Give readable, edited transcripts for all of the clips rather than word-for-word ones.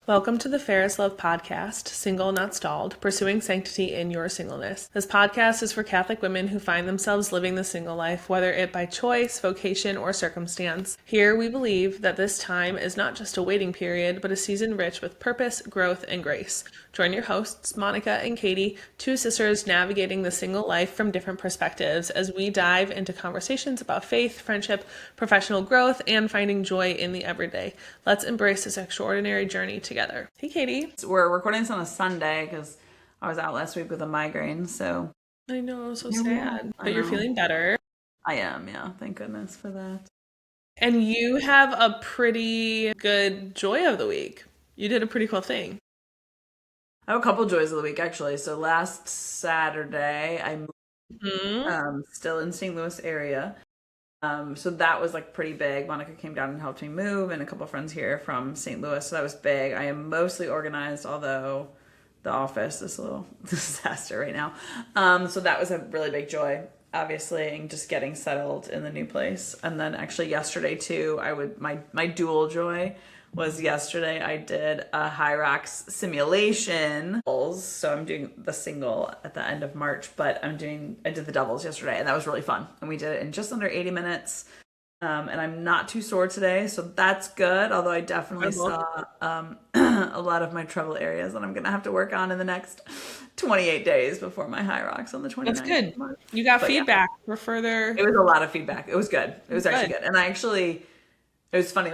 Welcome to the Ferris Love Podcast, Single Not Stalled, Pursuing Sanctity in Your Singleness. This podcast is for Catholic women who find themselves living the single life, whether it by choice, vocation, or circumstance. Here we believe that this time is not just a waiting period, but a season rich with purpose, growth, and grace. Join your hosts, Monica and Katie, two sisters navigating the single life from different perspectives as we dive into conversations about faith, friendship, professional growth, and finding joy in the everyday. Let's embrace this extraordinary journey together. Hey, Katie. We're recording this on a Sunday because I was out last week with a migraine, so. I know, so sad. But you're feeling better. I am, yeah. Thank goodness for that. And you have a pretty good joy of the week. You did a pretty cool thing. I have a couple joys of the week, actually. So last Saturday, I moved, still in St. Louis area. So that was like pretty big. Monica came down and helped me move, and a couple friends here from St. Louis. So that was big. I am mostly organized, although the office is a little disaster right now. So that was a really big joy, obviously, and just getting settled in the new place. And then actually yesterday too, my dual joy was yesterday I did a Hyrox simulation. So I'm doing the single at the end of March, but I did the doubles yesterday, and that was really fun. And we did it in just under 80 minutes. And I'm not too sore today, so that's good. Although I definitely saw a lot of my trouble areas that I'm going to have to work on in the next 28 days before my Hyrox on the 29th. That's good. You got feedback for further. It was a lot of feedback. It was good. It was actually good. And it was funny,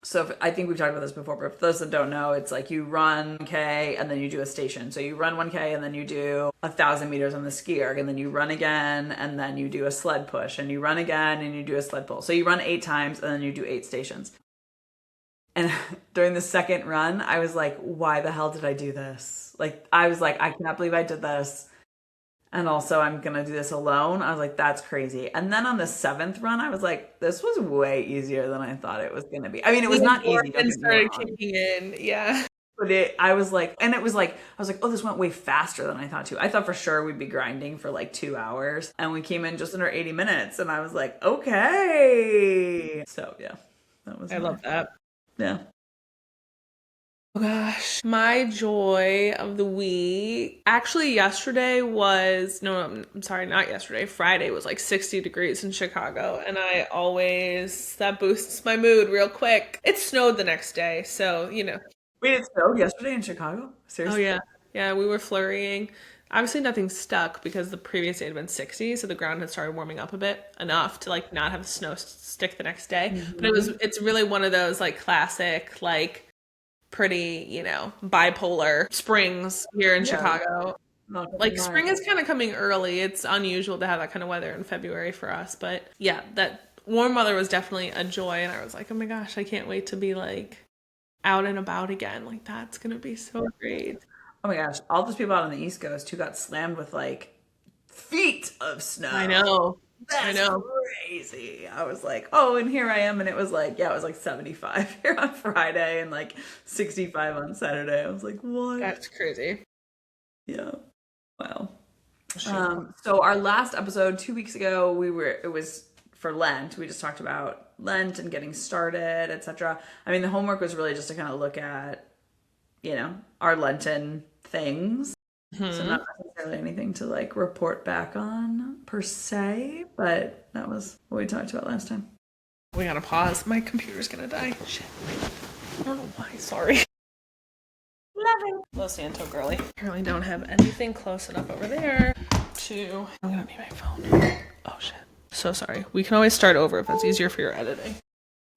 so I think we've talked about this before, but for those that don't know, it's like you run 1K and then you do a station. So you run 1K and then you do 1,000 meters on the ski erg, and then you run again and then you do a sled push, and you run again and you do a sled pull. So you run 8 times and then you do 8 stations. And during the second run, I was like, why the hell did I do this? I was like, I cannot believe I did this. And also, I'm going to do this alone. I was like, that's crazy. And then on the 7th run, I was like, this was way easier than I thought it was going to be. I mean, it was not easy. And started kicking in. Yeah. But I was like, oh, this went way faster than I thought too. I thought for sure we'd be grinding for like 2 hours. And we came in just under 80 minutes. And I was like, okay. So yeah, I love that. Yeah. Oh gosh, my joy of the week. Actually, yesterday was, I'm sorry, not yesterday. Friday was like 60 degrees in Chicago. And that boosts my mood real quick. It snowed the next day. So, Wait, it snowed yesterday in Chicago? Seriously? Oh yeah. Yeah, we were flurrying. Obviously nothing stuck because the previous day had been 60, so the ground had started warming up a bit, enough to like not have the snow stick the next day. Mm-hmm. But it's really one of those like classic, like pretty, bipolar springs here in Chicago. Like spring is kind of coming early. It's unusual to have that kind of weather in February for us, but yeah, that warm weather was definitely a joy, and I was like, oh my gosh, I can't wait to be like out and about again. Like that's gonna be so great. Oh my gosh, all those people out on the East Coast who got slammed with like feet of snow. I know. That's crazy. I was like, oh, and here I am. And it was like 75 here on Friday and like 65 on Saturday. I was like, what? That's crazy. Yeah. Wow. Sure. So our last episode 2 weeks ago, it was for Lent. We just talked about Lent and getting started, etc. I mean, the homework was really just to kind of look at, our Lenten things. Mm-hmm. So not necessarily anything to like report back on per se, but that was what we talked about last time. We gotta pause. My computer's gonna die. Shit. I don't know why. Sorry. Los Santo girly. Apparently don't have anything close enough over there to... I'm gonna need my phone. Oh shit. So sorry. We can always start over if it's easier for your editing.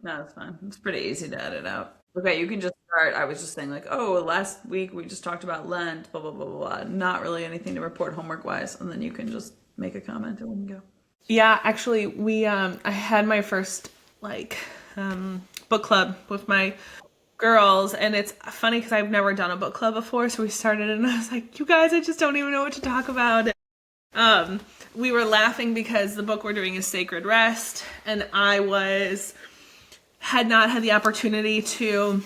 No, it's fine. It's pretty easy to edit out. Okay, you can just start. I was just saying like, oh, last week we just talked about Lent, blah, blah, blah, blah, blah. Not really anything to report homework-wise, and then you can just make a comment and we can go. Yeah, actually, I had my first, book club with my girls, and it's funny because I've never done a book club before, so we started, and I was like, you guys, I just don't even know what to talk about. We were laughing because the book we're doing is Sacred Rest, and I had not had the opportunity to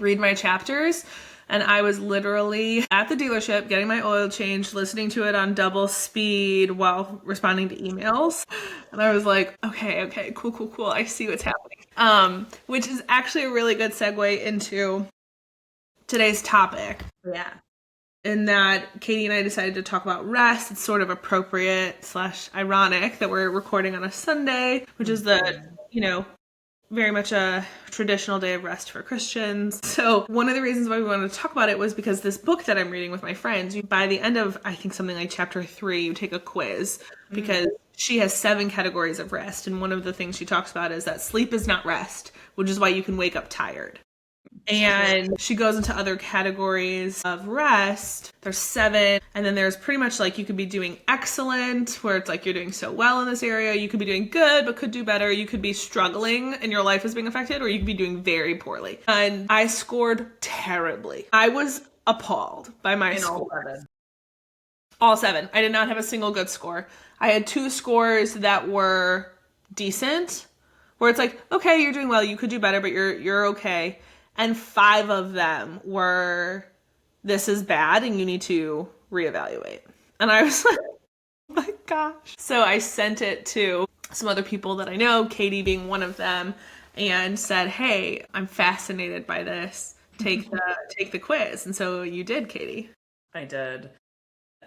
read my chapters And I was literally at the dealership getting my oil changed, listening to it on double speed while responding to emails. And I was like, okay, cool. I see what's happening. Which is actually a really good segue into today's topic. Yeah. In that Katie and I decided to talk about rest. It's sort of appropriate / ironic that we're recording on a Sunday, which is the, very much a traditional day of rest for Christians. So one of the reasons why we wanted to talk about it was because this book that I'm reading with my friends, by the end of, I think something like chapter 3, you take a quiz because she has 7 categories of rest. And one of the things she talks about is that sleep is not rest, which is why you can wake up tired. And she goes into other categories of rest. There's 7. And then there's pretty much like you could be doing excellent, where it's like you're doing so well in this area. You could be doing good, but could do better. You could be struggling and your life is being affected, or you could be doing very poorly. And I scored terribly. I was appalled by my score. All 7. I did not have a single good score. I had 2 scores that were decent, where it's like, okay, you're doing well. You could do better, but you're okay. And 5 of them were, this is bad and you need to reevaluate. And I was like, oh my gosh. So I sent it to some other people that I know, Katie being one of them, and said, hey, I'm fascinated by this. Take the quiz. And so you did, Katie. I did.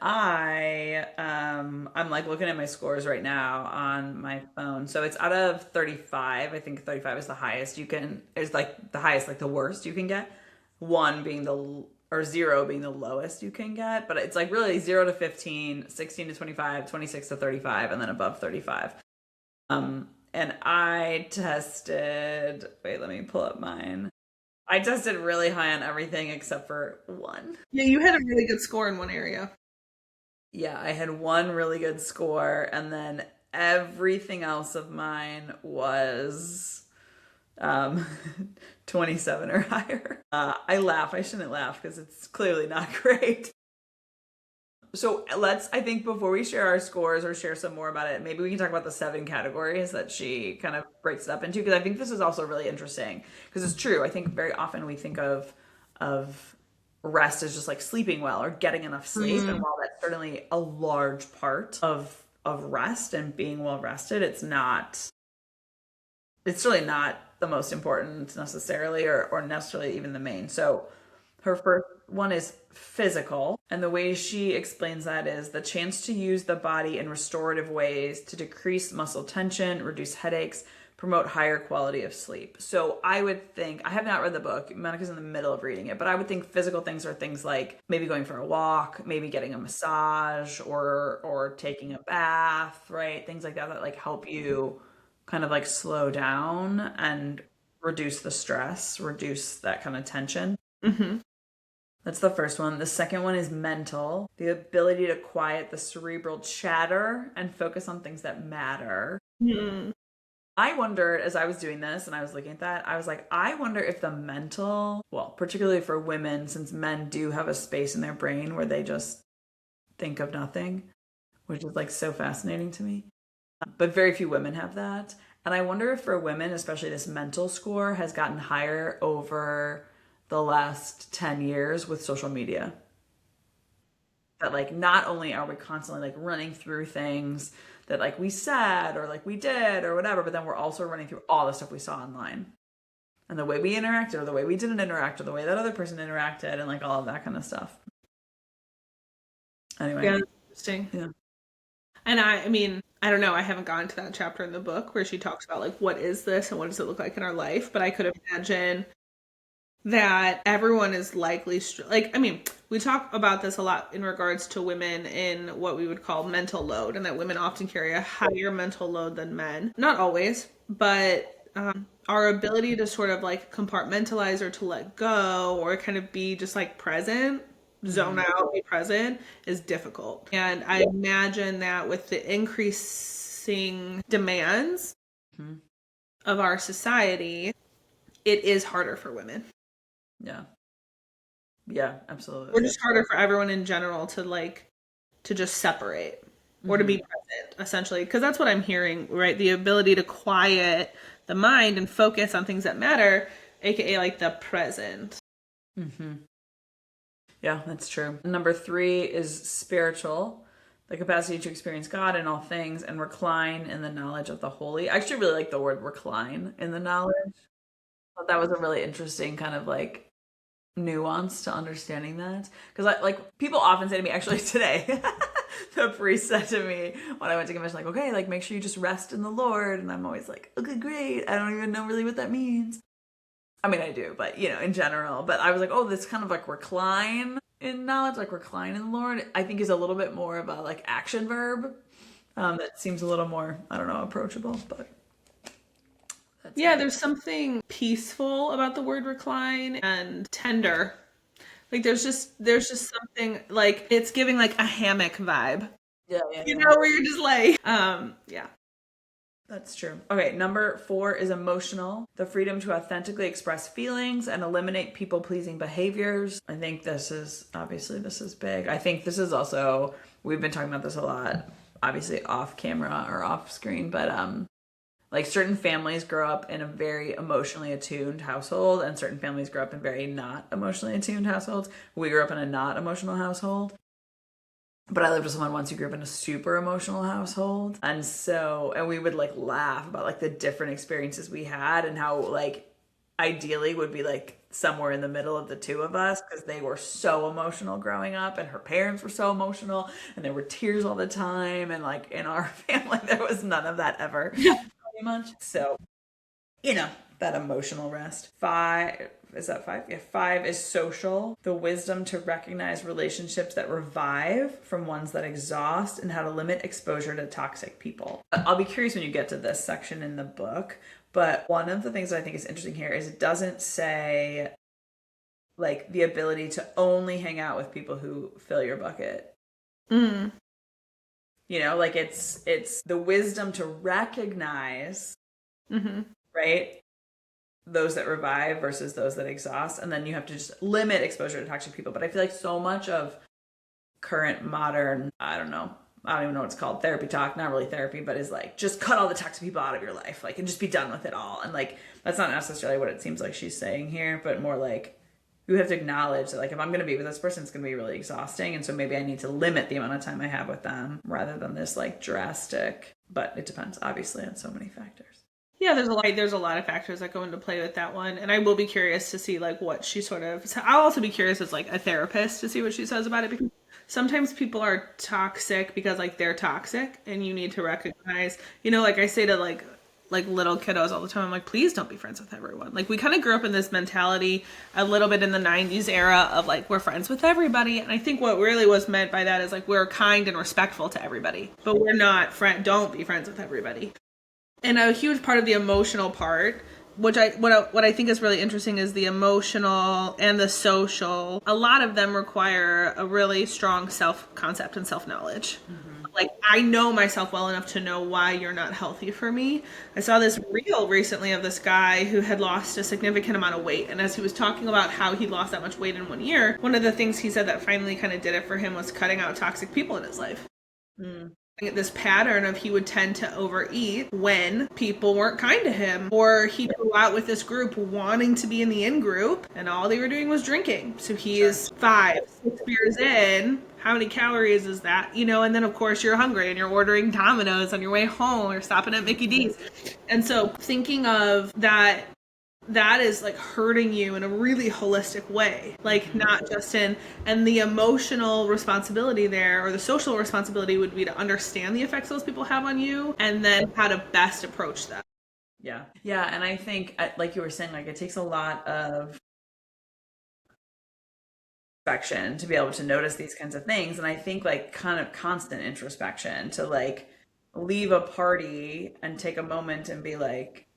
I'm like looking at my scores right now on my phone. So it's out of 35. I think 35 is the highest is like the highest, like the worst you can get. 1 being 0 being the lowest you can get. But it's like really 0 to 15, 16 to 25, 26 to 35, and then above 35. And I tested, wait, let me pull up mine. I tested really high on everything except for 1. Yeah, you had a really good score in one area. Yeah, I had 1 really good score, and then everything else of mine was 27 or higher. I laugh. I shouldn't laugh because it's clearly not great. So I think before we share our scores or share some more about it, maybe we can talk about the 7 categories that she kind of breaks it up into, because I think this is also really interesting, because it's true. I think very often we think of rest is just like sleeping well or getting enough sleep. And while that's certainly a large part of rest and being well rested, it's really not the most important necessarily, or necessarily even the main. So her first one is physical. And the way she explains that is the chance to use the body in restorative ways to decrease muscle tension, reduce headaches, promote higher quality of sleep. So I would think, I have not read the book, Monica's in the middle of reading it, but I would think physical things are things like maybe going for a walk, maybe getting a massage, or taking a bath, right? Things like that like help you kind of like slow down and reduce the stress, reduce that kind of tension. Mm-hmm. That's the first one. The second one is mental, the ability to quiet the cerebral chatter and focus on things that matter. Mm-hmm. I wondered, as I was doing this and I was looking at that, I was like, I wonder if the mental, well, particularly for women, since men do have a space in their brain where they just think of nothing, which is like so fascinating to me. But very few women have that. And I wonder if for women, especially this mental score has gotten higher over the last 10 years with social media. That like, not only are we constantly like running through things that like we said or like we did or whatever, but then we're also running through all the stuff we saw online and the way we interacted or the way we didn't interact or the way that other person interacted and like all of that kind of stuff. Anyway. Yeah, interesting. Yeah. And I mean, I don't know, I haven't gotten to that chapter in the book where she talks about like, what is this and what does it look like in our life? But I could imagine that everyone is likely, we talk about this a lot in regards to women in what we would call mental load, and that women often carry a higher mental load than men. Not always, but our ability to sort of like compartmentalize or to let go or kind of be just like present, zone out, be present is difficult. And I imagine that with the increasing demands of our society, it is harder for women. Yeah, absolutely. Or just harder for everyone in general to just separate or to be present, essentially. Because that's what I'm hearing, right? The ability to quiet the mind and focus on things that matter, aka like the present. Yeah, that's true. Number 3 is spiritual, the capacity to experience God in all things and recline in the knowledge of the holy. I actually really like the word recline in the knowledge. I thought that was a really interesting kind of like nuance to understanding that. Because like people often say to me, actually today, the priest said to me when I went to confession, like, okay, like make sure you just rest in the Lord. And I'm always like, okay, great. I don't even know really what that means. I mean, I do, but in general. But I was like, oh, this kind of like recline in knowledge, like recline in the Lord, I think is a little bit more of a like action verb. That seems a little more, I don't know, approachable, but yeah, there's something peaceful about the word recline and tender. Like there's just something like it's giving like a hammock vibe. yeah. Where you're just like, yeah. That's true. Okay, number 4 is emotional. The freedom to authentically express feelings and eliminate people-pleasing behaviors. I think this is big. I think this is also, we've been talking about this a lot, obviously off camera or off screen, but like certain families grow up in a very emotionally attuned household and certain families grow up in very not emotionally attuned households. We grew up in a not emotional household. But I lived with someone once who grew up in a super emotional household. And we would like laugh about like the different experiences we had and how like ideally would be like somewhere in the middle of the two of us because they were so emotional growing up and her parents were so emotional and there were tears all the time. And like in our family, there was none of that ever pretty much. So, that emotional rest. 5, is that 5? Yeah, 5 is social. The wisdom to recognize relationships that revive from ones that exhaust and how to limit exposure to toxic people. I'll be curious when you get to this section in the book, but one of the things that I think is interesting here is it doesn't say like the ability to only hang out with people who fill your bucket. Mm. Like it's the wisdom to recognize, right? Those that revive versus those that exhaust, and then you have to just limit exposure to toxic people. But I feel like so much of current modern, I don't even know what it's called, therapy talk, not really therapy, but is like just cut all the toxic people out of your life, like, and just be done with it all. And like that's not necessarily what it seems like she's saying here, but more like you have to acknowledge that like if I'm going to be with this person, it's going to be really exhausting, and so maybe I need to limit the amount of time I have with them rather than this like drastic. But it depends obviously on so many factors. Yeah, there's a lot of factors that go into play with that one, and I will be curious to see like what she sort of. So I'll also be curious as like a therapist to see what she says about it, because sometimes people are toxic because like they're toxic, and you need to recognize. Like I say to like little kiddos all the time, I'm like, please don't be friends with everyone. Like we kind of grew up in this mentality a little bit in the 90s era of like we're friends with everybody, and I think what really was meant by that is like we're kind and respectful to everybody, but we're not don't be friends with everybody. And a huge part of the emotional part, what I think is really interesting, is the emotional and the social. A lot of them require a really strong self-concept and self-knowledge. Like, I know myself well enough to know why you're not healthy for me. I saw this reel recently of this guy who had lost a significant amount of weight. And as he was talking about how he lost that much weight in 1 year, one of the things he said that finally kind of did it for him was cutting out toxic people in his life. This pattern of he would tend to overeat when people weren't kind to him, or he'd go out with this group wanting to be in the in group and all they were doing was drinking. So he's 5-6 beers in. How many calories is that? And then of course you're hungry and you're ordering Domino's on your way home or stopping at Mickey D's. And so thinking of that is like hurting you in a really holistic way, like not just and the emotional responsibility there, or the social responsibility would be to understand the effects those people have on you and then how to best approach them. Yeah. And I think like you were saying, like it takes a lot of introspection to be able to notice these kinds of things. And I think like kind of constant introspection to like leave a party and take a moment and be like,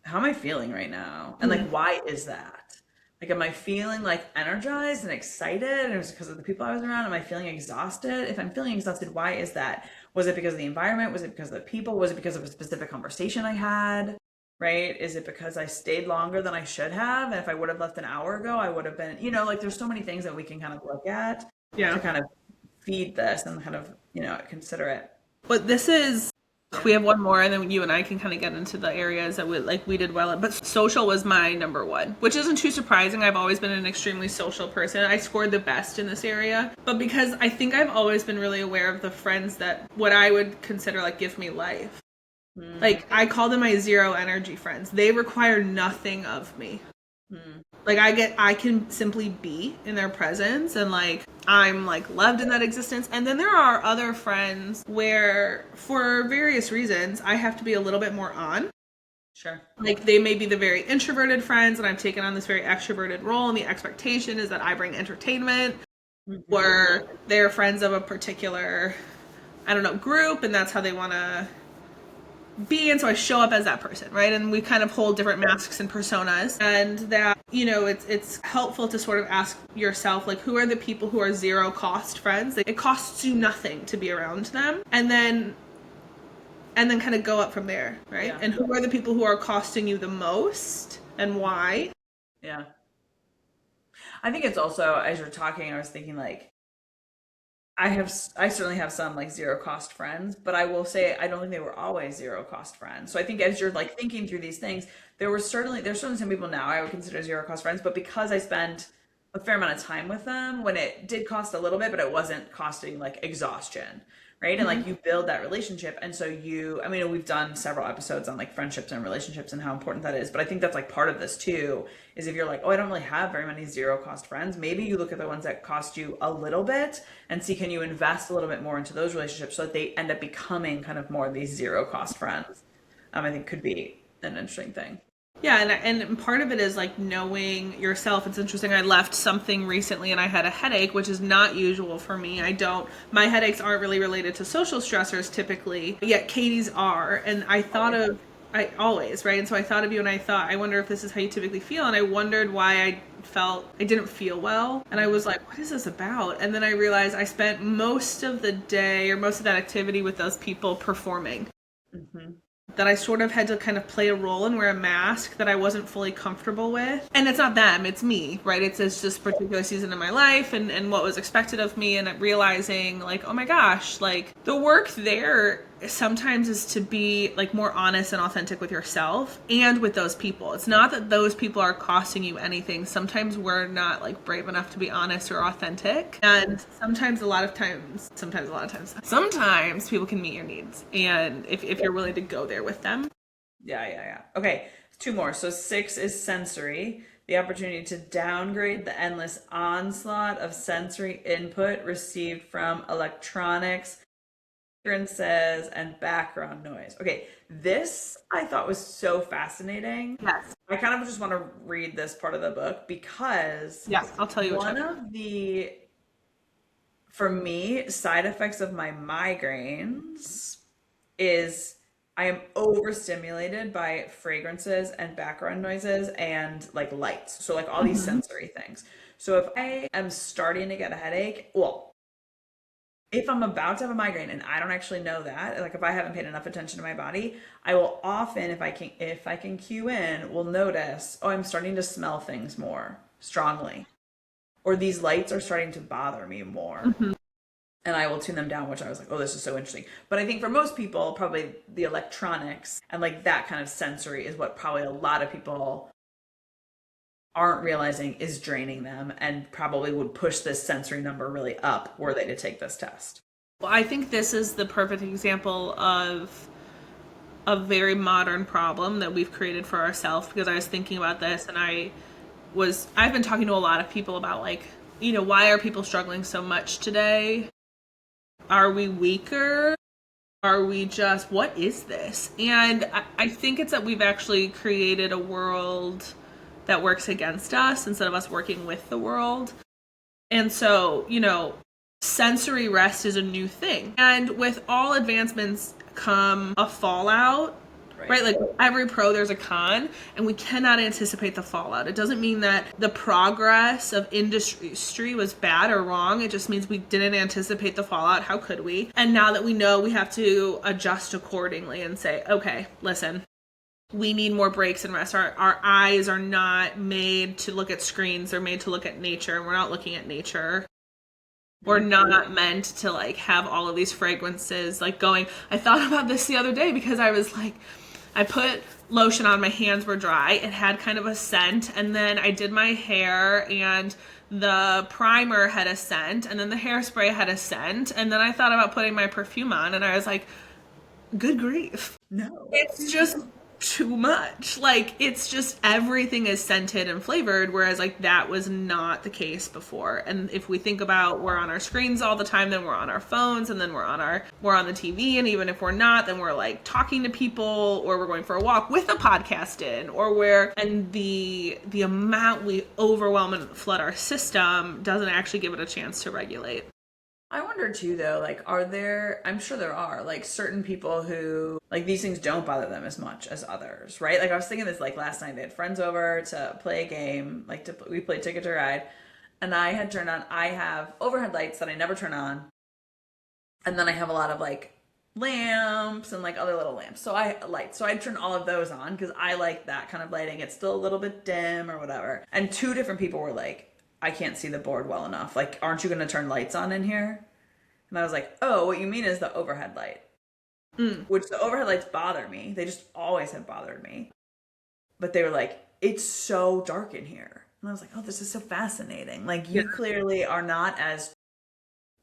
how am I feeling right now? And like, why is that? Like, am I feeling like energized and excited? And it was because of the people I was around. Am I feeling exhausted? If I'm feeling exhausted, why is that? Was it because of the environment? Was it because of the people? Was it because of a specific conversation I had? Right? Is it because I stayed longer than I should have? And if I would have left an hour ago, I would have been, like there's so many things that we can kind of look at to kind of feed this and kind of, consider it. But this is We have one more, and then you and I can kind of get into the areas that we did well at. But social was my number one, which isn't too surprising. I've always been an extremely social person. I scored the best in this area, but because I think I've always been really aware of the friends that what I would consider like give me life. Like I call them my zero energy friends. They require nothing of me. Like I can simply be in their presence, and like I'm like loved in that existence. And then there are other friends where for various reasons I have to be a little bit more on. Sure. Like they may be the very introverted friends, and I've taken on this very extroverted role, and the expectation is that I bring entertainment. Or they're friends of a particular, I don't know, group, and that's how they want to be, and so I show up as that person, right? And we kind of hold different masks and personas, and that, you know, it's helpful to sort of ask yourself, like, who are the people who are zero cost friends? Like, it costs you nothing to be around them, and then kind of go up from there, right? Yeah. And who are the people who are costing you the most, and why? Yeah. I think it's also, as you're talking, I was thinking like, I certainly have some like zero cost friends, but I will say I don't think they were always zero cost friends. So I think as you're like thinking through these things, there's certainly some people now I would consider zero cost friends, but because I spent a fair amount of time with them when it did cost a little bit, but it wasn't costing like exhaustion, right? And like you build that relationship. And so I mean, we've done several episodes on like friendships and relationships and how important that is. But I think that's like part of this too, is if you're like, oh, I don't really have very many zero cost friends, maybe you look at the ones that cost you a little bit and see, can you invest a little bit more into those relationships so that they end up becoming kind of more of these zero cost friends. I think could be an interesting thing. Yeah, and part of it is like knowing yourself. It's interesting. I left something recently and I had a headache, which is not usual for me. My headaches aren't really related to social stressors typically, yet Katie's are. And I always, right? And so I thought of you and I thought, I wonder if this is how you typically feel. And I wondered why I didn't feel well. And I was like, what is this about? And then I realized I spent most of the day or most of that activity with those people performing. That I sort of had to kind of play a role and wear a mask that I wasn't fully comfortable with. And it's not them, it's me, right? It's just a particular season in my life and what was expected of me, and realizing like, oh my gosh, like the work there sometimes is to be like more honest and authentic with yourself and with those people. It's not that those people are costing you anything. Sometimes we're not like brave enough to be honest or authentic. And sometimes a lot of times people can meet your needs. And if you're willing to go there with them. Yeah. Okay, 2 more. So 6 is sensory. The opportunity to downgrade the endless onslaught of sensory input received from electronics, fragrances, and background noise. Okay, this I thought was so fascinating. Yes. I kind of just want to read this part of the book because I'll tell you one of the, for me, side effects of my migraines is I am overstimulated by fragrances and background noises and like lights. So like all these sensory things. So if I am starting to get a headache, well, if I'm about to have a migraine and I don't actually know that, like if I haven't paid enough attention to my body, I will often, if I can cue in, will notice, oh, I'm starting to smell things more strongly, or these lights are starting to bother me more. And I will tune them down, which I was like, oh, this is so interesting. But I think for most people, probably the electronics and like that kind of sensory is what probably a lot of people aren't realizing is draining them and probably would push this sensory number really up were they to take this test. Well, I think this is the perfect example of a very modern problem that we've created for ourselves, because I was thinking about this and I've been talking to a lot of people about like, you know, why are people struggling so much today? Are we weaker? Are we just, what is this? And I think it's that we've actually created a world that works against us instead of us working with the world. And so, you know, sensory rest is a new thing. And with all advancements come a fallout, right? Like every pro, there's a con, and we cannot anticipate the fallout. It doesn't mean that the progress of industry was bad or wrong. It just means we didn't anticipate the fallout. How could we? And now that we know, we have to adjust accordingly and say, okay, listen, we need more breaks and rest. Our eyes are not made to look at screens. They're made to look at nature, and we're not looking at nature. We're not meant to like have all of these fragrances like going. I thought about this the other day because I was like, I put lotion on, my hands were dry. It had kind of a scent, and then I did my hair and the primer had a scent, and then the hairspray had a scent, and then I thought about putting my perfume on, and I was like, good grief. No. It's just too much. Like, it's just everything is scented and flavored, whereas like that was not the case before. And if we think about, we're on our screens all the time, then we're on our phones, and then we're on the TV, and even if we're not, then we're like talking to people, or we're going for a walk with a podcast in, and the amount we overwhelm and flood our system doesn't actually give it a chance to regulate. I wonder too, though, like, I'm sure there are, like, certain people who, like, these things don't bother them as much as others, right? Like, I was thinking this, like, last night, I had friends over to play a game, like, we played Ticket to Ride, and I have overhead lights that I never turn on, and then I have a lot of, like, lamps and, like, other little lamps, so I turn all of those on, because I like that kind of lighting. It's still a little bit dim or whatever, and two different people were like, I can't see the board well enough. Like, aren't you going to turn lights on in here? And I was like, oh, what you mean is the overhead light. Which the overhead lights bother me. They just always have bothered me. But they were like, it's so dark in here. And I was like, oh, this is so fascinating. Like, you clearly are not as,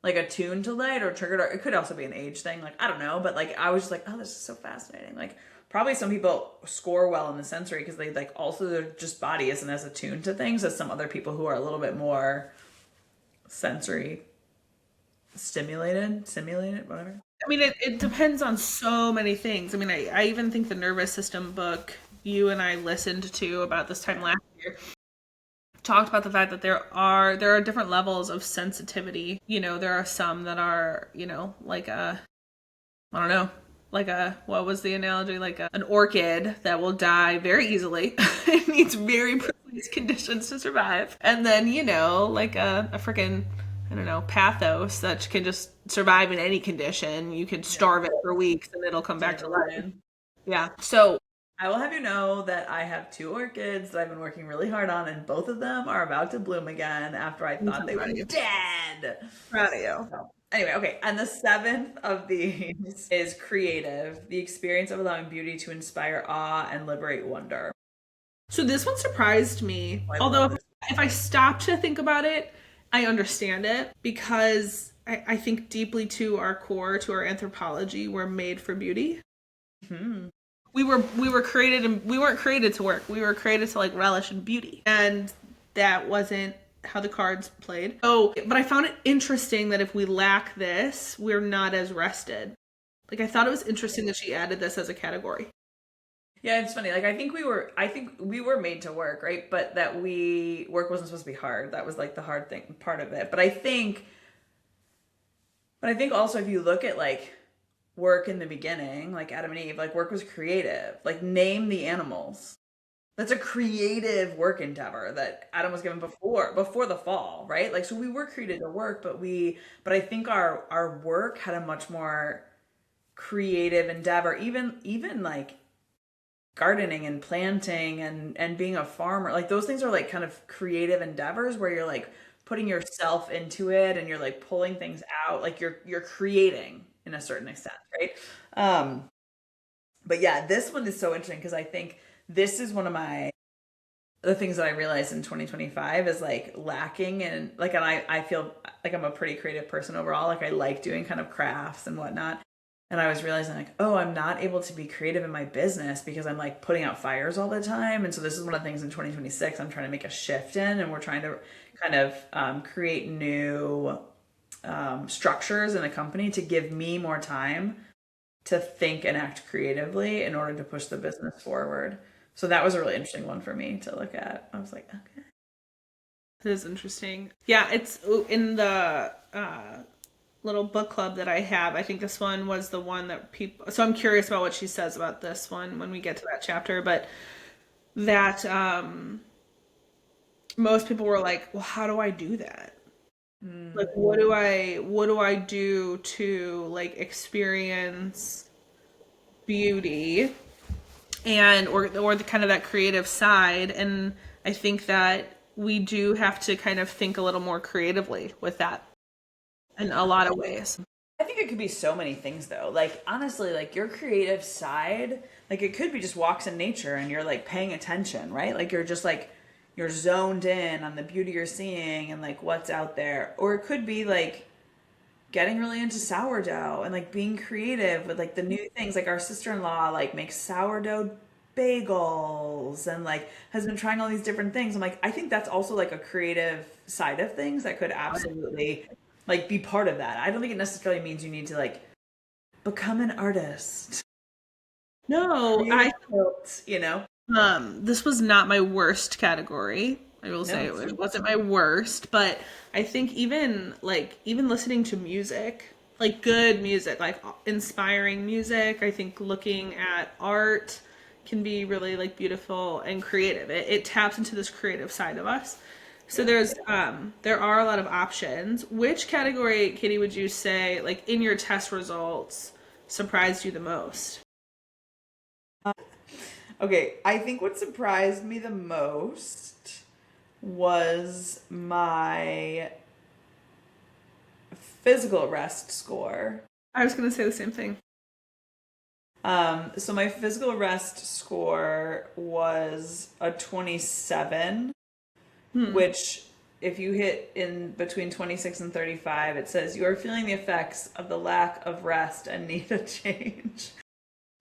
like, attuned to light or triggered. Or it could also be an age thing. Like, I don't know. But, like, I was just like, oh, this is so fascinating. Like, probably some people score well in the sensory because they like also their just body isn't as attuned to things as some other people who are a little bit more sensory simulated, whatever. I mean, it depends on so many things. I mean, I even think the nervous system book you and I listened to about this time last year talked about the fact that there are different levels of sensitivity. You know, there are some that are, you know, like I don't know, like what was the analogy? Like an orchid that will die very easily. It needs very precise conditions to survive. And then, you know, like a freaking, I don't know, pathos that can just survive in any condition. You can starve it for weeks and it'll come back to life. Yeah. So I will have you know that I have 2 orchids that I've been working really hard on, and both of them are about to bloom again after I thought they were dead. Proud of you. So, anyway, okay, and the 7th of these is creative, the experience of allowing beauty to inspire awe and liberate wonder. So this one surprised me. Although if I stop to think about it, I understand it, because I think deeply to our core, to our anthropology, we're made for beauty. Mm-hmm. We were created, and we weren't created to work. We were created to like relish in beauty. And that wasn't how the cards played. Oh, but I found it interesting that if we lack this, we're not as rested. Like, I thought it was interesting that she added this as a category. Yeah, it's funny. Like, I think we were made to work, right? But that work wasn't supposed to be hard. That was like the hard thing, part of it. But I think also, if you look at like work in the beginning, like Adam and Eve, like work was creative. Like, name the animals. That's a creative work endeavor that Adam was given before the fall, right? Like, so we were created to work, but I think our work had a much more creative endeavor. Even like gardening and planting and being a farmer, like those things are like kind of creative endeavors where you're like putting yourself into it and you're like pulling things out, like you're creating in a certain extent, right? But yeah, this one is so interesting because I think this is one of the things that I realized in 2025 is like lacking, and like, and I feel like I'm a pretty creative person overall. Like, I like doing kind of crafts and whatnot. And I was realizing like, oh, I'm not able to be creative in my business because I'm like putting out fires all the time. And so this is one of the things in 2026 I'm trying to make a shift in, and we're trying to kind of create new structures in a company to give me more time to think and act creatively in order to push the business forward. So that was a really interesting one for me to look at. I was like, okay. It is interesting. Yeah, it's in the little book club that I have. I think this one was the one that people... So I'm curious about what she says about this one when we get to that chapter. But that most people were like, well, how do I do that? Like, what do I do to like experience beauty and or the kind of that creative side? And I think that we do have to kind of think a little more creatively with that. in a lot of ways. I think it could be so many things though. Like honestly, like your creative side, like it could be just walks in nature and you're like paying attention, right? Like you're just like you're zoned in on the beauty you're seeing and like what's out there. Or it could be like getting really into sourdough and like being creative with like the new things. Like our sister-in-law like makes sourdough bagels and like has been trying all these different things. I'm like, I think that's also like a creative side of things that could absolutely like be part of that. I don't think it necessarily means you need to like become an artist. No, Create quilt, you know? this was not my worst category. I will say No. it wasn't my worst, but I think even listening to music, like good music, like inspiring music, I think looking at art can be really like beautiful and creative. It taps into this creative side of us. So there are a lot of options. Which category, Katie, would you say like in your test results surprised you the most? Okay, I think what surprised me the most was my physical rest score. I was going to say the same thing. So my physical rest score was a 27, which if you hit in between 26 and 35, it says you are feeling the effects of the lack of rest and need a change.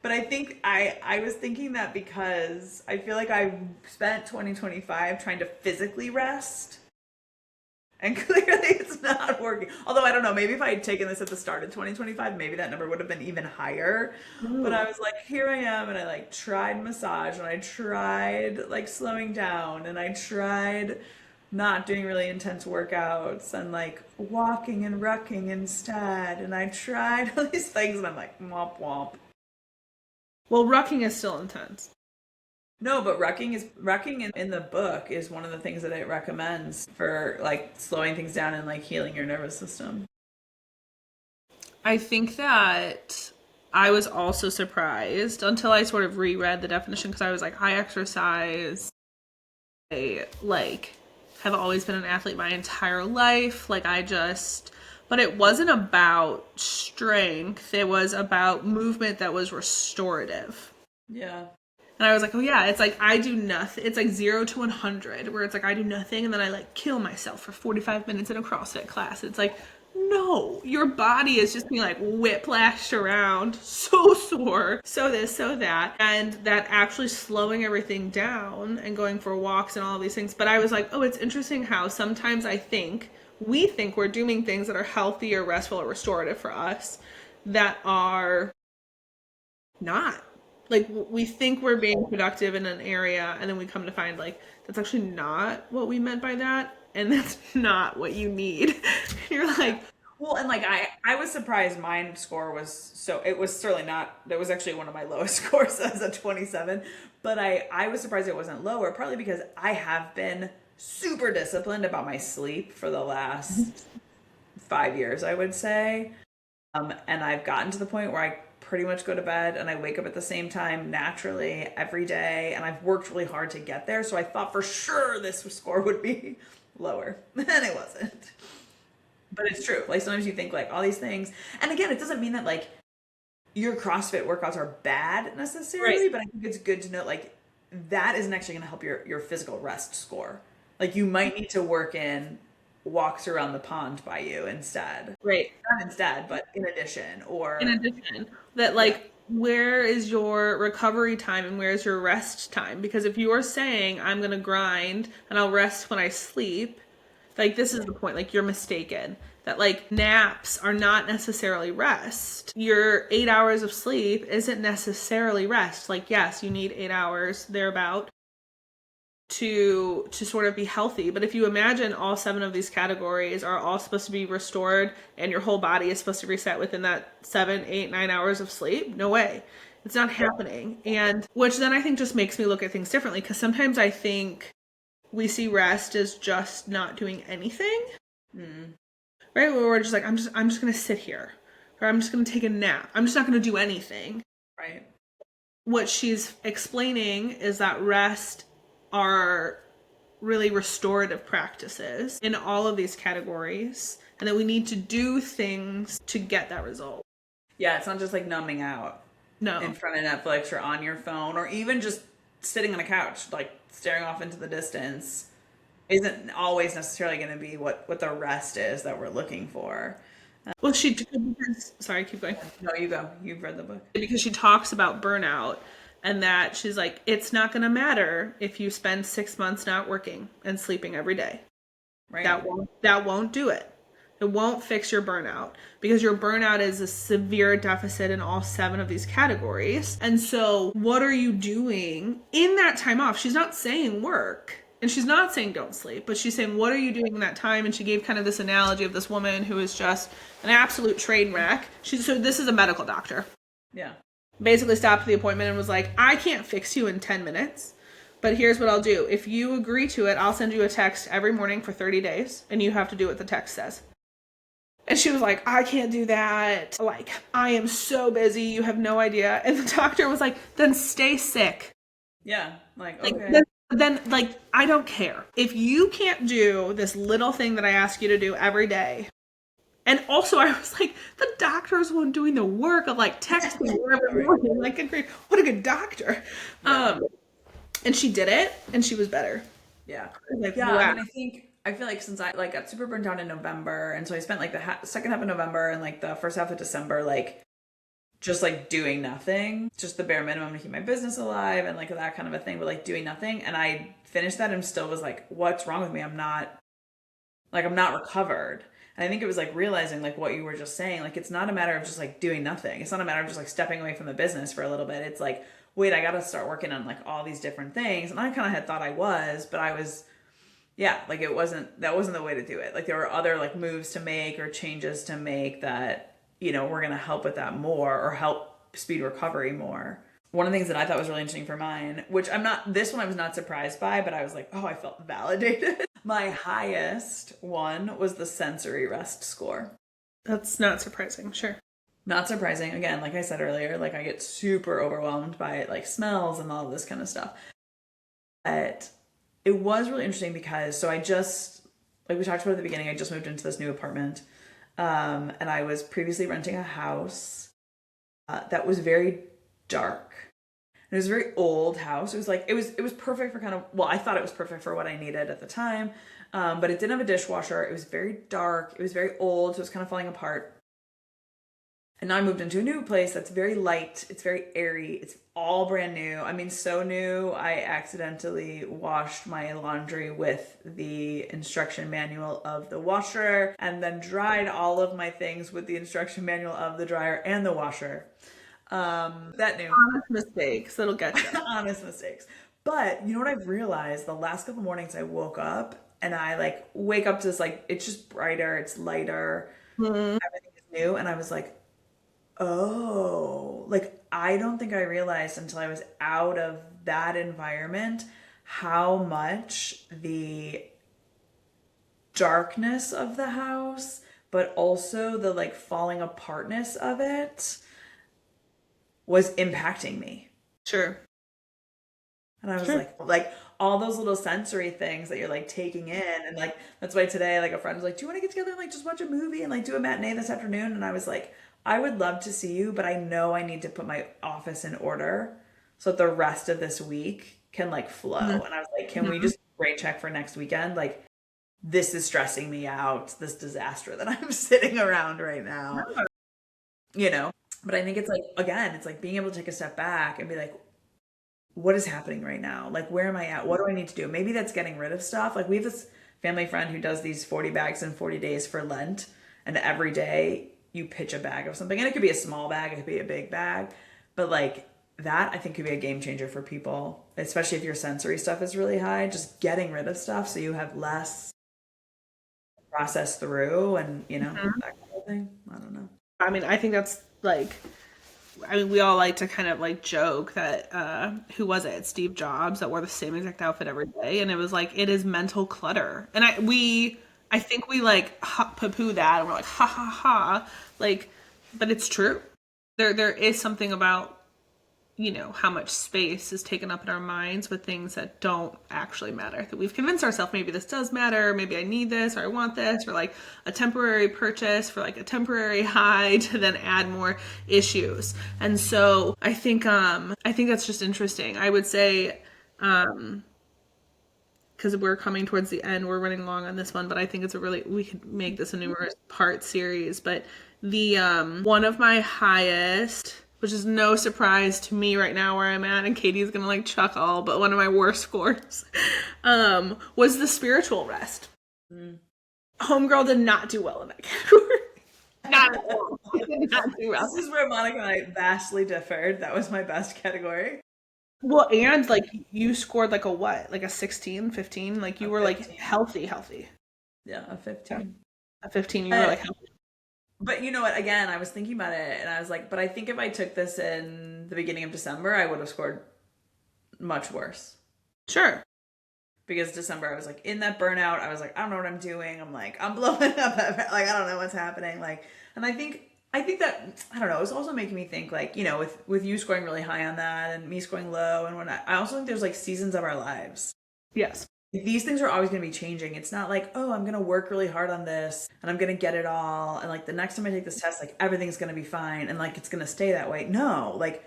But I think I was thinking that because I feel like I spent 2025 trying to physically rest. And clearly it's not working. Although I don't know, maybe if I had taken this at the start of 2025, maybe that number would have been even higher. But I was like, here I am, and I like tried massage, and I tried like slowing down, and I tried not doing really intense workouts, and like walking and rucking instead. And I tried all these things, and I'm like, womp womp. Well, rucking is still intense. No, but rucking in the book is one of the things that it recommends for like slowing things down and like healing your nervous system. I think that I was also surprised until I sort of reread the definition because I was like, I exercise. I like have always been an athlete my entire life. But it wasn't about strength. It was about movement that was restorative. Yeah. And I was like, oh yeah, it's like I do nothing. It's like 0 to 100, where it's like I do nothing and then I like kill myself for 45 minutes in a CrossFit class. It's like, no, your body is just being like whiplashed around, so sore, so this, so that. And that actually slowing everything down and going for walks and all of these things. But I was like, oh, it's interesting how sometimes we think we're doing things that are healthy or restful or restorative for us that are not. Like we think we're being productive in an area and then we come to find like that's actually not what we meant by that and that's not what you need. You're like, Well, and like I was surprised mine score was so it was certainly not that was actually one of my lowest scores as a 27, but I was surprised it wasn't lower partly because I have been super disciplined about my sleep for the last 5 years, I would say. And I've gotten to the point where I pretty much go to bed and I wake up at the same time naturally every day. And I've worked really hard to get there. So I thought for sure this score would be lower. And it wasn't. But it's true. Like sometimes you think like all these things. And again, it doesn't mean that like your CrossFit workouts are bad necessarily, right. but I think it's good to know like that isn't actually going to help your physical rest score. Like you might need to work in walks around the pond by you instead. Right. Not instead, but in addition, In or addition, that yeah, like where is your recovery time and where is your rest time? Because if you're saying I'm going to grind and I'll rest when I sleep, like this is the point, like you're mistaken. That like naps are not necessarily rest. Your 8 hours of sleep isn't necessarily rest. Like yes, you need 8 hours thereabout to sort of be healthy. But if you imagine all 7 of these categories are all supposed to be restored and your whole body is supposed to reset within that 7, 8, 9 hours of sleep, no way. It's not happening. And which then I think just makes me look at things differently because sometimes I think we see rest as just not doing anything. Right? Where we're just like, I'm just gonna sit here. Or I'm just gonna take a nap. I'm just not gonna do anything. right. What she's explaining is that rest are really restorative practices in all of these categories, and that we need to do things to get that result. Yeah, it's not just like numbing out in front of Netflix or on your phone, or even just sitting on a couch, like staring off into the distance isn't always necessarily going to be what the rest is that we're looking for. Well, sorry, keep going. No, you go. You've read the book. Because she talks about burnout, and that she's like, it's not going to matter if you spend 6 months not working and sleeping every day. Right. That won't do it. It won't fix your burnout, because your burnout is a severe deficit in all 7 of these categories. And so what are you doing in that time off? She's not saying work, and she's not saying don't sleep, but she's saying, what are you doing in that time? And she gave kind of this analogy of this woman who is just an absolute train wreck. So this is a medical doctor. Yeah. Basically stopped the appointment and was like, I can't fix you in 10 minutes, but here's what I'll do. If you agree to it, I'll send you a text every morning for 30 days, and you have to do what the text says. And she was like, I can't do that. Like, I am so busy. You have no idea. And the doctor was like, then stay sick. Yeah. Like okay. Then, like, I don't care. If you can't do this little thing that I ask you to do every day. And also, I was like, the doctor's one doing the work of, like, texting every morning. Like, what a good doctor. Yeah. And she did it, and she was better. Yeah. Like, yeah. wow. I mean, I feel like since I like got super burnt out in November, and so I spent like the second half of November and like the first half of December, like just like doing nothing, just the bare minimum to keep my business alive and like that kind of a thing, but like doing nothing. And I finished that and still was like, what's wrong with me? I'm not recovered. And I think it was like realizing like what you were just saying, like it's not a matter of just like doing nothing. It's not a matter of just like stepping away from the business for a little bit. It's like, wait, I got to start working on like all these different things. And I kind of had thought I was, but I was, yeah, like that wasn't the way to do it. Like there were other like moves to make or changes to make that, you know, were going to help with that more or help speed recovery more. One of the things that I thought was really interesting for mine, which this one I was not surprised by, but I was like, oh, I felt validated. My highest one was the sensory rest score. That's not surprising, sure. Not surprising. Again, like I said earlier, like I get super overwhelmed by like smells and all of this kind of stuff. But it was really interesting because, so I just, like we talked about at the beginning, I just moved into this new apartment. And I was previously renting a house that was very dark. It was a very old house. It was like, it was perfect for kind of, well, I thought it was perfect for what I needed at the time. But it didn't have a dishwasher. It was very dark. It was very old. So it was kind of falling apart. And now I moved into a new place that's very light. It's very airy. It's all brand new. I mean, so new. I accidentally washed my laundry with the instruction manual of the washer and then dried all of my things with the instruction manual of the dryer and the washer. That new. Honest mistakes. That'll get you. Honest mistakes. But you know what I've realized? The last couple mornings I woke up and I like wake up to this, like, it's just brighter. It's lighter. Everything is new. And I was like, oh, like I don't think I realized until I was out of that environment how much the darkness of the house, but also the like falling apartness of it was impacting me. Sure. And I was like all those little sensory things that you're like taking in. And like, that's why today, like a friend was like, do you want to get together and like just watch a movie and like do a matinee this afternoon? And I was like, I would love to see you, but I know I need to put my office in order so that the rest of this week can like flow. And I was like, can we just brain check for next weekend? Like, this is stressing me out, this disaster that I'm sitting around right now, you know? But I think it's like, again, it's like being able to take a step back and be like, what is happening right now? Like, where am I at? What do I need to do? Maybe that's getting rid of stuff. Like we have this family friend who does these 40 bags in 40 days for Lent. And every day you pitch a bag of something, and it could be a small bag, it could be a big bag, but like that I think could be a game changer for people, especially if your sensory stuff is really high, just getting rid of stuff so you have less process through and, you know, that kind of thing. I don't know. I mean, I think that's like, I mean, we all like to kind of like joke that, who was it? Steve Jobs, that wore the same exact outfit every day. And it was like, it is mental clutter. And I think we like poo-poo that and we're like, ha ha ha. Like, but it's true. There is something about how much space is taken up in our minds with things that don't actually matter. That we've convinced ourselves maybe this does matter, maybe I need this, or I want this, or like a temporary purchase for like a temporary high to then add more issues. And so I think that's just interesting. I would say, because we're coming towards the end, we're running long on this one, but I think we could make this a numerous part series. But the one of my highest, which is no surprise to me right now where I'm at, and Katie's gonna like chuckle, but one of my worst scores was the spiritual rest. Homegirl did not do well in that category. Not at all. Did not do well. This is where Monica and I vastly differed. That was my best category. Well, and like you scored like a what? Like a 16, 15? Like you were 15. like healthy. Yeah, a 15. A 15, you were like healthy. But you know what? Again, I was thinking about it and I was like, but I think if I took this in the beginning of December, I would have scored much worse. Sure. Because December, I was like in that burnout. I was like, I don't know what I'm doing. I'm like, I'm blowing up. Like, I don't know what's happening. Like, and I think that, I don't know, it's also making me think like, with you scoring really high on that and me scoring low and whatnot, I also think there's like seasons of our lives. Yes. These things are always going to be changing. It's not like, oh, I'm going to work really hard on this and I'm going to get it all. And like the next time I take this test, like everything's going to be fine. And like, it's going to stay that way. No, like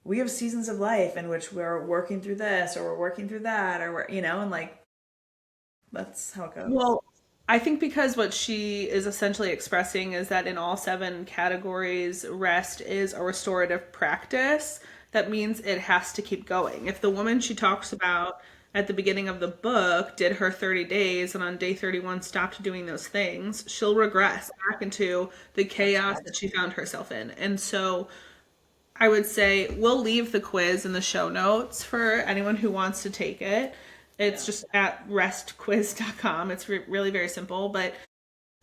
we have seasons of life in which we're working through this or we're working through that or we're, and like, that's how it goes. Well, I think because what she is essentially expressing is that in all 7 categories, rest is a restorative practice. That means it has to keep going. If the woman she talks about at the beginning of the book did her 30 days and on day 31 stopped doing those things, she'll regress back into the chaos that she found herself in. And so I would say we'll leave the quiz in the show notes for anyone who wants to take it. It's just at restquiz.com. It's really very simple, but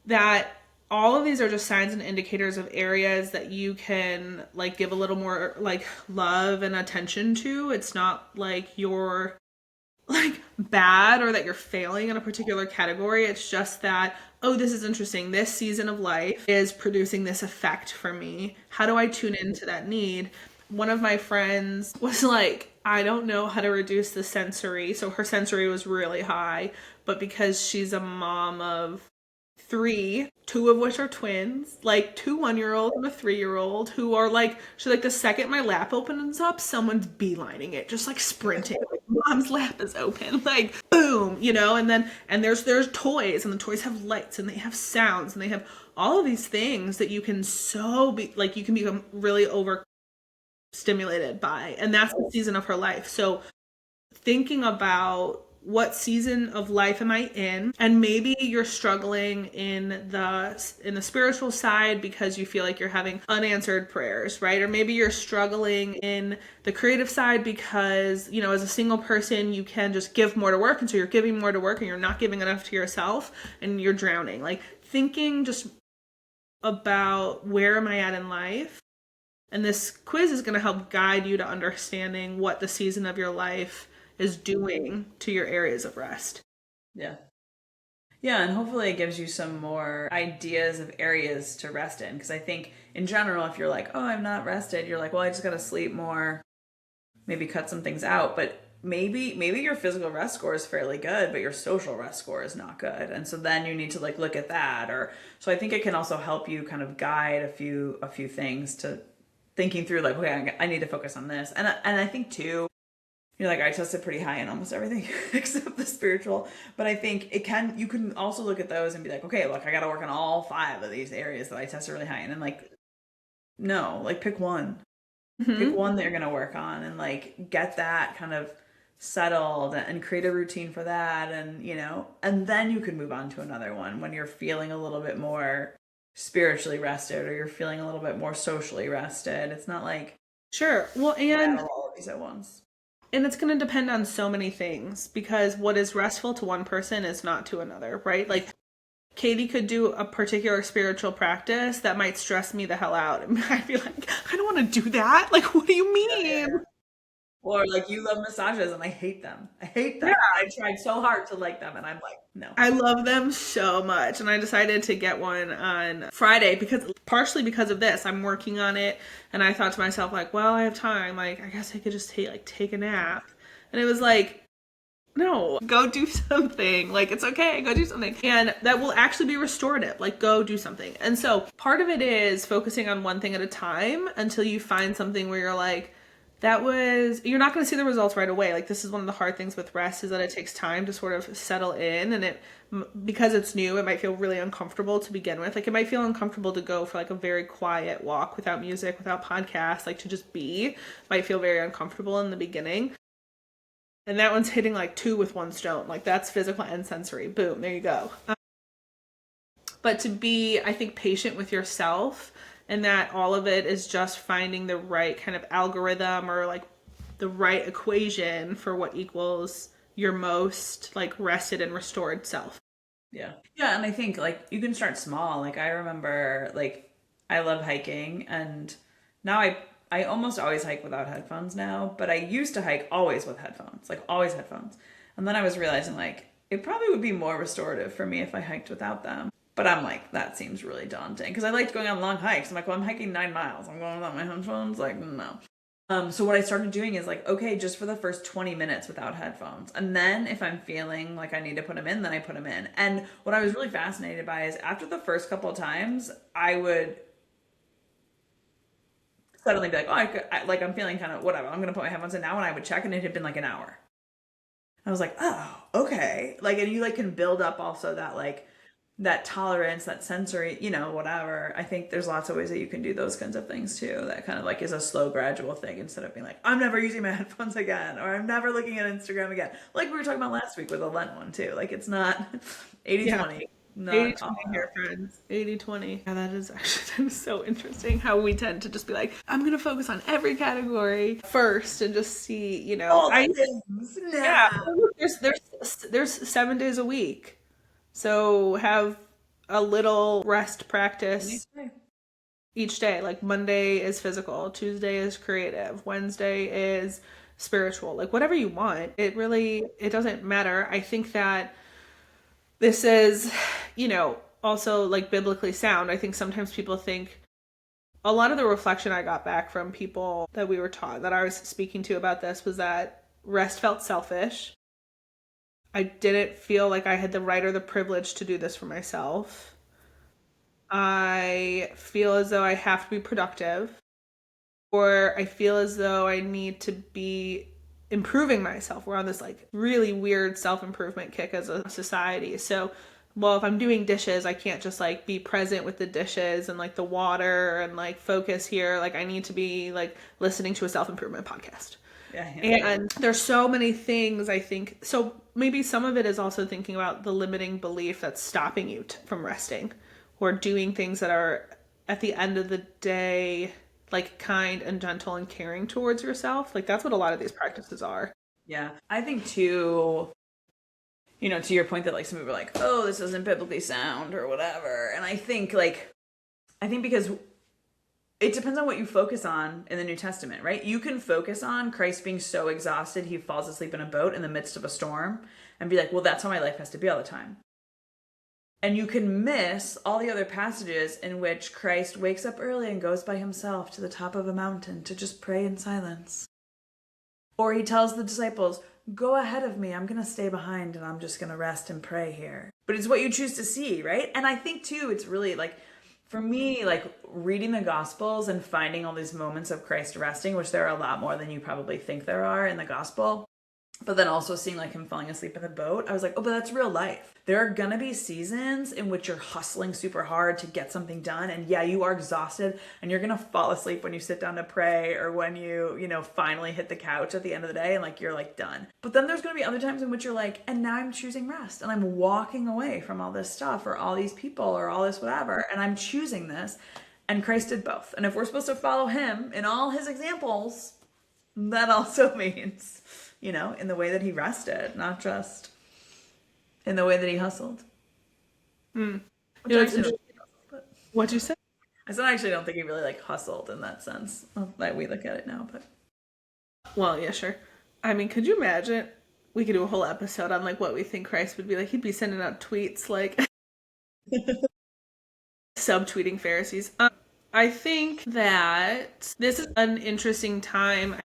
that all of these are just signs and indicators of areas that you can like give a little more like love and attention to. It's not like you're like bad or that you're failing in a particular category. It's just that, oh, this is interesting. This season of life is producing this effect for me. How do I tune into that need? One of my friends was like, I don't know how to reduce the sensory. So her sensory was really high, but because she's a mom of 3, 2 of which are twins, like 2 1-year-olds and a 3-year-old who are like, she's like, the second my lap opens up, someone's beelining it, just like sprinting. Like, mom's lap is open, like boom, and there's toys, and the toys have lights and they have sounds and they have all of these things that you can you can become really overstimulated by, and that's the season of her life. So thinking about what season of life am I in, and maybe you're struggling in the spiritual side because you feel like you're having unanswered prayers, right? Or maybe you're struggling in the creative side because as a single person you can just give more to work, and so you're giving more to work and you're not giving enough to yourself and you're drowning. Like thinking just about where am I at in life, and this quiz is going to help guide you to understanding what the season of your life is doing to your areas of rest. Yeah, and hopefully it gives you some more ideas of areas to rest in, because I think in general, if you're like, oh, I'm not rested, you're like, well, I just gotta sleep more, maybe cut some things out. But maybe your physical rest score is fairly good, but your social rest score is not good, and so then you need to like look at that. Or so I think it can also help you kind of guide a few things to thinking through like, okay, I need to focus on this. And I think too, I tested pretty high in almost everything except the spiritual. But I think you can also look at those and be like, okay, look, I got to work on all 5 of these areas that I tested really high in. And like, no, like pick one. Mm-hmm. Pick one that you're going to work on and like get that kind of settled and create a routine for that. And, and then you can move on to another one when you're feeling a little bit more spiritually rested or you're feeling a little bit more socially rested. It's not like, sure. Well, and all of these at once. And it's going to depend on so many things, because what is restful to one person is not to another, right? Like Katie could do a particular spiritual practice that might stress me the hell out. And I'd be like, I don't want to do that. Like, what do you mean? Or like you love massages and I hate them. I hate them. Yeah. I tried so hard to like them and I'm like, no. I love them so much, and I decided to get one on Friday because partially because of this. I'm working on it, and I thought to myself like, well, I have time. Like, I guess I could just take a nap. And it was like, no, go do something. Like, it's okay, go do something. And that will actually be restorative. Like, go do something. And so part of it is focusing on one thing at a time until you find something where you're like, you're not going to see the results right away. Like, this is one of the hard things with rest is that it takes time to sort of settle in, and because it's new, it might feel really uncomfortable to begin with. Like, it might feel uncomfortable to go for like a very quiet walk without music, without podcasts, like to just be, might feel very uncomfortable in the beginning. And that one's hitting like 2 with 1 stone. Like, that's physical and sensory. Boom, there you go. But to be, I think, patient with yourself, and that all of it is just finding the right kind of algorithm or like the right equation for what equals your most like rested and restored self. Yeah. Yeah, and I think like you can start small. Like I remember like I love hiking and now I almost always hike without headphones now, but I used to hike always with headphones, like always headphones. And then I was realizing like it probably would be more restorative for me if I hiked without them. But I'm like, that seems really daunting because I liked going on long hikes. I'm like, well, I'm hiking 9 miles. I'm going without my headphones. Like, no. So what I started doing is like, okay, just for the first 20 minutes without headphones. And then if I'm feeling like I need to put them in, then I put them in. And what I was really fascinated by is after the first couple of times, I would suddenly be like, like I'm feeling kind of whatever. I'm going to put my headphones in now. And I would check and it had been like an hour. I was like, oh, okay. Like, and you like can build up also that like, that tolerance, that sensory, whatever. I think there's lots of ways that you can do those kinds of things too. That kind of like is a slow, gradual thing instead of being like, I'm never using my headphones again, or I'm never looking at Instagram again. Like we were talking about last week with the Lent one too. Like it's not 80-20. Yeah. Not 80-20 here, friends. 80-20. Yeah, that is so interesting how we tend to just be like, I'm going to focus on every category first and just see, all the things. Yeah. There's 7 days a week. So have a little rest practice each day. Like Monday is physical, Tuesday is creative, Wednesday is spiritual. Like whatever you want. It doesn't matter. I think that this is, also like biblically sound. I think sometimes people think a lot of the reflection I got back from people that we were taught, that I was speaking to about this, was that rest felt selfish. I didn't feel like I had the right or the privilege to do this for myself. I feel as though I have to be productive, or I feel as though I need to be improving myself. We're on this like really weird self-improvement kick as a society. So, well, if I'm doing dishes, I can't just like be present with the dishes and like the water and like focus here. Like I need to be like listening to a self-improvement podcast. Yeah. And there's so many things, I think. So maybe some of it is also thinking about the limiting belief that's stopping you from resting or doing things that are at the end of the day like kind and gentle and caring towards yourself. Like that's what a lot of these practices are. Yeah. I think too, to your point that like some people are like, oh, this isn't biblically sound or whatever. And I think because it depends on what you focus on in the New Testament, right? You can focus on Christ being so exhausted he falls asleep in a boat in the midst of a storm and be like, well, that's how my life has to be all the time. And you can miss all the other passages in which Christ wakes up early and goes by himself to the top of a mountain to just pray in silence. Or he tells the disciples, go ahead of me, I'm going to stay behind and I'm just going to rest and pray here. But it's what you choose to see, right? And I think too, it's really like, for me, like reading the Gospels and finding all these moments of Christ resting, which there are a lot more than you probably think there are in the Gospel, but then also seeing like him falling asleep in the boat, I was like, oh, but that's real life. There are gonna be seasons in which you're hustling super hard to get something done. And yeah, you are exhausted and you're gonna fall asleep when you sit down to pray or when you finally hit the couch at the end of the day and like you're like done. But then there's gonna be other times in which you're like, and now I'm choosing rest and I'm walking away from all this stuff or all these people or all this whatever. And I'm choosing this. And Christ did both. And if we're supposed to follow him in all his examples, that also means, in the way that he rested, not just in the way that he hustled. What'd you say? I said I actually don't think he really like hustled in that sense that we look at it now, but Well, yeah, sure. I mean, could you imagine? We could do a whole episode on like what we think Christ would be like. He'd be sending out tweets like subtweeting Pharisees. I think that this is an interesting time.